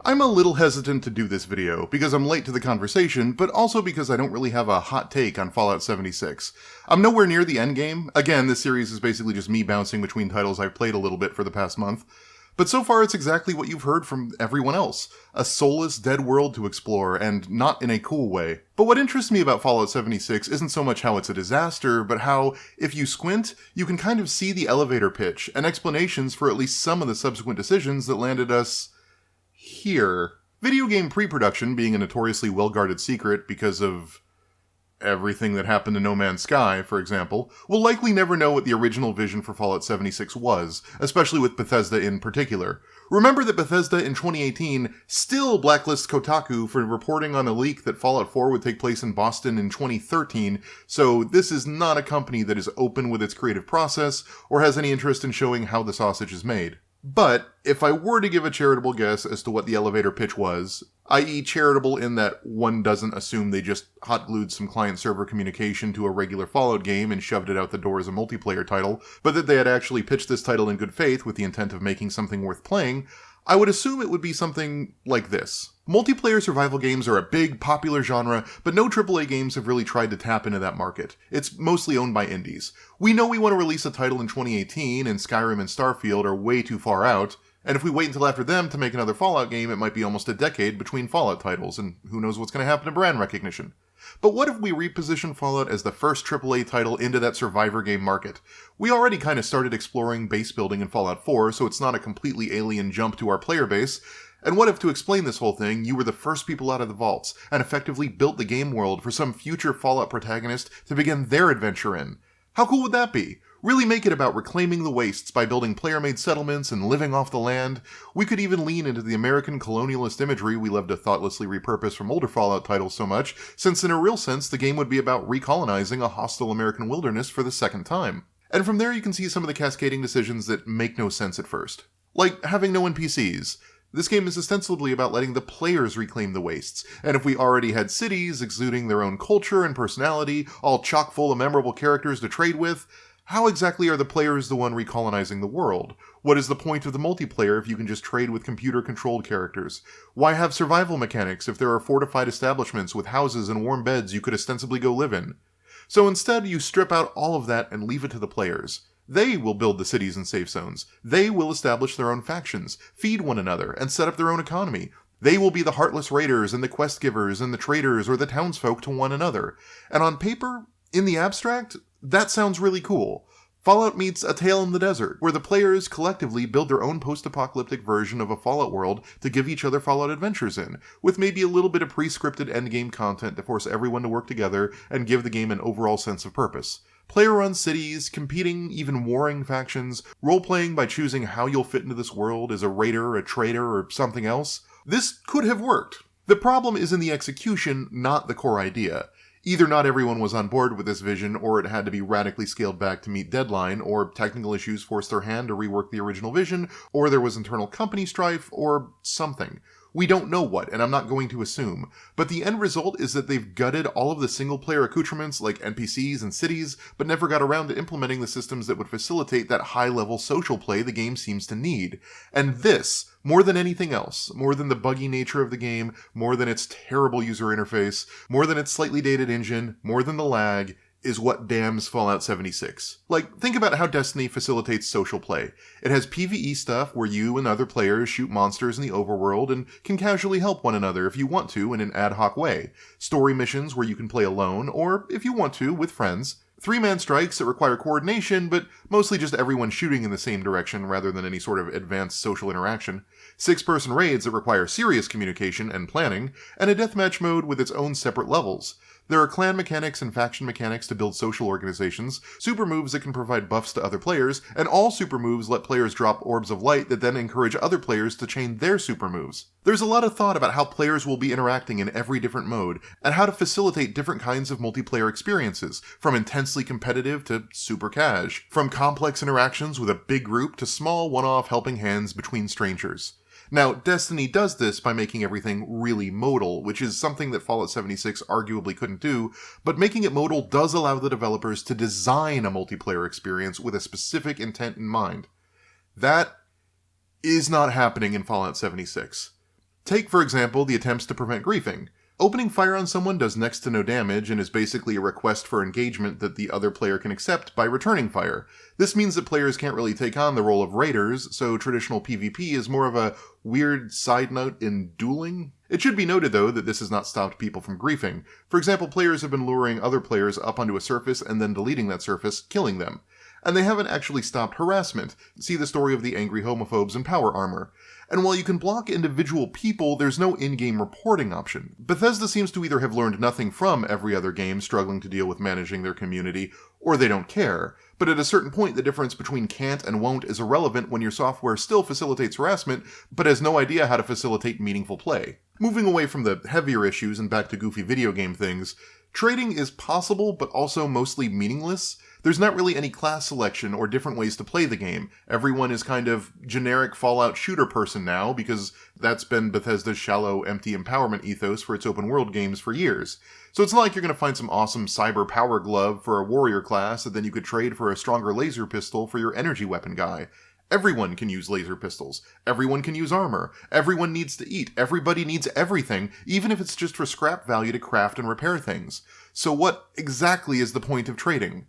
I'm a little hesitant to do this video, because I'm late to the conversation, but also because I don't really have a hot take on Fallout 76. I'm nowhere near the endgame. Again, this series is basically just me bouncing between titles I've played a little bit for the past month. But so far it's exactly what you've heard from everyone else. A soulless, dead world to explore, and not in a cool way. But what interests me about Fallout 76 isn't so much how it's a disaster, but how, if you squint, you can kind of see the elevator pitch, and explanations for at least some of the subsequent decisions that landed us here. Video game pre-production being a notoriously well-guarded secret because of everything that happened to No Man's Sky, for example, will likely never know what the original vision for Fallout 76 was, especially with Bethesda in particular. Remember that Bethesda in 2018 still blacklists Kotaku for reporting on a leak that Fallout 4 would take place in Boston in 2013, so this is not a company that is open with its creative process or has any interest in showing how the sausage is made. But, if I were to give a charitable guess as to what the elevator pitch was, i.e. charitable in that one doesn't assume they just hot-glued some client-server communication to a regular Fallout game and shoved it out the door as a multiplayer title, but that they had actually pitched this title in good faith with the intent of making something worth playing, I would assume it would be something like this. Multiplayer survival games are a big, popular genre, but no AAA games have really tried to tap into that market. It's mostly owned by indies. We know we want to release a title in 2018, and Skyrim and Starfield are way too far out, and if we wait until after them to make another Fallout game, it might be almost a decade between Fallout titles, and who knows what's going to happen to brand recognition. But what if we reposition Fallout as the first AAA title into that survivor game market? We already kind of started exploring base building in Fallout 4, so it's not a completely alien jump to our player base. And what if, to explain this whole thing, you were the first people out of the vaults, and effectively built the game world for some future Fallout protagonist to begin their adventure in? How cool would that be? Really make it about reclaiming the wastes by building player-made settlements and living off the land. We could even lean into the American colonialist imagery we love to thoughtlessly repurpose from older Fallout titles so much, since in a real sense the game would be about recolonizing a hostile American wilderness for the second time. And from there you can see some of the cascading decisions that make no sense at first. Like having no NPCs. This game is ostensibly about letting the players reclaim the wastes, and if we already had cities exuding their own culture and personality, all chock full of memorable characters to trade with, how exactly are the players the one recolonizing the world? What is the point of the multiplayer if you can just trade with computer-controlled characters? Why have survival mechanics if there are fortified establishments with houses and warm beds you could ostensibly go live in? So instead, you strip out all of that and leave it to the players. They will build the cities and safe zones. They will establish their own factions, feed one another, and set up their own economy. They will be the heartless raiders and the quest givers and the traders or the townsfolk to one another. And on paper, in the abstract, that sounds really cool. Fallout meets A Tale in the Desert, where the players collectively build their own post-apocalyptic version of a Fallout world to give each other Fallout adventures in, with maybe a little bit of pre-scripted endgame content to force everyone to work together and give the game an overall sense of purpose. Player-run cities, competing, even warring factions, role-playing by choosing how you'll fit into this world as a raider, a trader, or something else. This could have worked. The problem is in the execution, not the core idea. Either not everyone was on board with this vision, or it had to be radically scaled back to meet deadline, or technical issues forced their hand to rework the original vision, or there was internal company strife, or something. We don't know what, and I'm not going to assume, but the end result is that they've gutted all of the single-player accoutrements like NPCs and cities, but never got around to implementing the systems that would facilitate that high-level social play the game seems to need. And this, more than anything else, more than the buggy nature of the game, more than its terrible user interface, more than its slightly dated engine, more than the lag, is what damns Fallout 76. Like, think about how Destiny facilitates social play. It has PvE stuff where you and other players shoot monsters in the overworld and can casually help one another if you want to in an ad hoc way. Story missions where you can play alone, or, if you want to, with friends. 3-man strikes that require coordination, but mostly just everyone shooting in the same direction rather than any sort of advanced social interaction. 6-person raids that require serious communication and planning, and a deathmatch mode with its own separate levels. There are clan mechanics and faction mechanics to build social organizations, super moves that can provide buffs to other players, and all super moves let players drop orbs of light that then encourage other players to chain their super moves. There's a lot of thought about how players will be interacting in every different mode, and how to facilitate different kinds of multiplayer experiences, from intensely competitive to super cash, from complex interactions with a big group to small one-off helping hands between strangers. Now, Destiny does this by making everything really modal, which is something that Fallout 76 arguably couldn't do, but making it modal does allow the developers to design a multiplayer experience with a specific intent in mind. That is not happening in Fallout 76. Take, for example, the attempts to prevent griefing. Opening fire on someone does next to no damage and is basically a request for engagement that the other player can accept by returning fire. This means that players can't really take on the role of raiders, so traditional PvP is more of a weird side note in dueling. It should be noted, though, that this has not stopped people from griefing. For example, players have been luring other players up onto a surface and then deleting that surface, killing them. And they haven't actually stopped harassment. See the story of the angry homophobes in Power Armor. And while you can block individual people, there's no in-game reporting option. Bethesda seems to either have learned nothing from every other game struggling to deal with managing their community, or they don't care. But at a certain point, the difference between can't and won't is irrelevant when your software still facilitates harassment, but has no idea how to facilitate meaningful play. Moving away from the heavier issues and back to goofy video game things, trading is possible, but also mostly meaningless. There's not really any class selection or different ways to play the game. Everyone is kind of generic Fallout shooter person now, because that's been Bethesda's shallow, empty empowerment ethos for its open world games for years. So it's not like you're going to find some awesome cyber power glove for a warrior class that then you could trade for a stronger laser pistol for your energy weapon guy. Everyone can use laser pistols. Everyone can use armor. Everyone needs to eat. Everybody needs everything, even if it's just for scrap value to craft and repair things. So what exactly is the point of trading?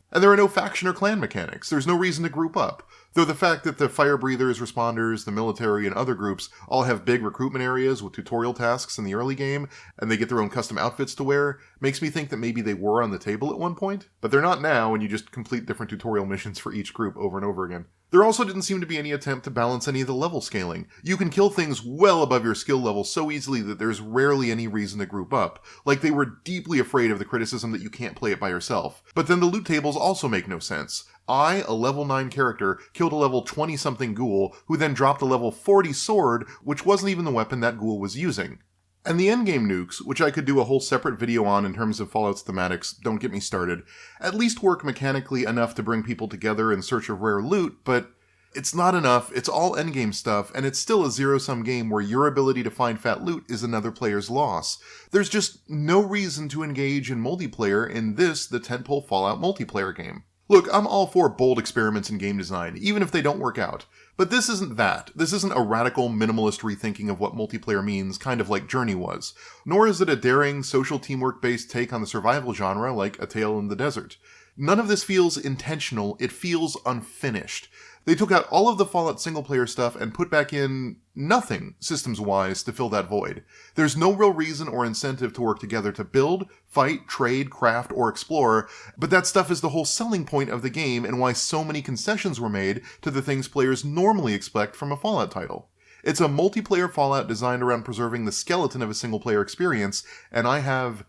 And there are no faction or clan mechanics. There's no reason to group up. Though the fact that the fire breathers, responders, the military, and other groups all have big recruitment areas with tutorial tasks in the early game, and they get their own custom outfits to wear, makes me think that maybe they were on the table at one point. But they're not now, and you just complete different tutorial missions for each group over and over again. There also didn't seem to be any attempt to balance any of the level scaling. You can kill things well above your skill level so easily that there's rarely any reason to group up, like they were deeply afraid of the criticism that you can't play it by yourself. But then the loot tables also make no sense. I, a level 9 character, killed a level 20-something ghoul, who then dropped a level 40 sword, which wasn't even the weapon that ghoul was using. And the endgame nukes, which I could do a whole separate video on in terms of Fallout's thematics, don't get me started, at least work mechanically enough to bring people together in search of rare loot, but it's not enough, it's all endgame stuff, and it's still a zero-sum game where your ability to find fat loot is another player's loss. There's just no reason to engage in multiplayer in this, the tentpole Fallout multiplayer game. Look, I'm all for bold experiments in game design, even if they don't work out. But this isn't that. This isn't a radical, minimalist rethinking of what multiplayer means, kind of like Journey was. Nor is it a daring, social teamwork-based take on the survival genre like A Tale in the Desert. None of this feels intentional, it feels unfinished. They took out all of the Fallout single-player stuff and put back in nothing, systems-wise, to fill that void. There's no real reason or incentive to work together to build, fight, trade, craft, or explore, but that stuff is the whole selling point of the game and why so many concessions were made to the things players normally expect from a Fallout title. It's a multiplayer Fallout designed around preserving the skeleton of a single-player experience, and I have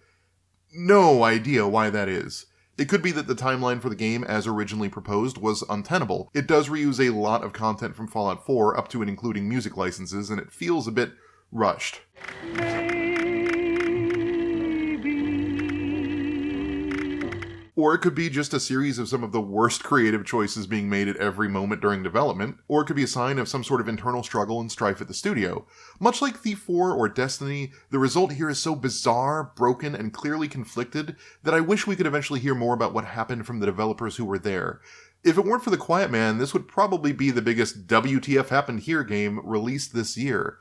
no idea why that is. It could be that the timeline for the game as originally proposed was untenable. It does reuse a lot of content from Fallout 4 up to and including music licenses, and it feels a bit rushed. Or it could be just a series of some of the worst creative choices being made at every moment during development, or it could be a sign of some sort of internal struggle and strife at the studio. Much like Thief 4 or Destiny, the result here is so bizarre, broken, and clearly conflicted that I wish we could eventually hear more about what happened from the developers who were there. If it weren't for The Quiet Man, this would probably be the biggest WTF Happened Here game released this year.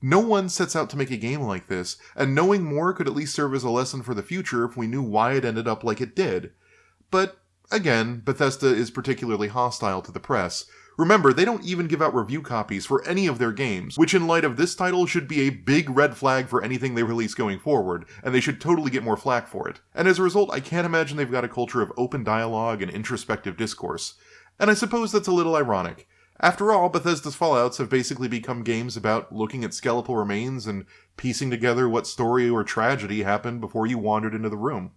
No one sets out to make a game like this, and knowing more could at least serve as a lesson for the future if we knew why it ended up like it did. But, again, Bethesda is particularly hostile to the press. Remember, they don't even give out review copies for any of their games, which in light of this title should be a big red flag for anything they release going forward, and they should totally get more flack for it. And as a result, I can't imagine they've got a culture of open dialogue and introspective discourse. And I suppose that's a little ironic. After all, Bethesda's Fallouts have basically become games about looking at skeletal remains and piecing together what story or tragedy happened before you wandered into the room.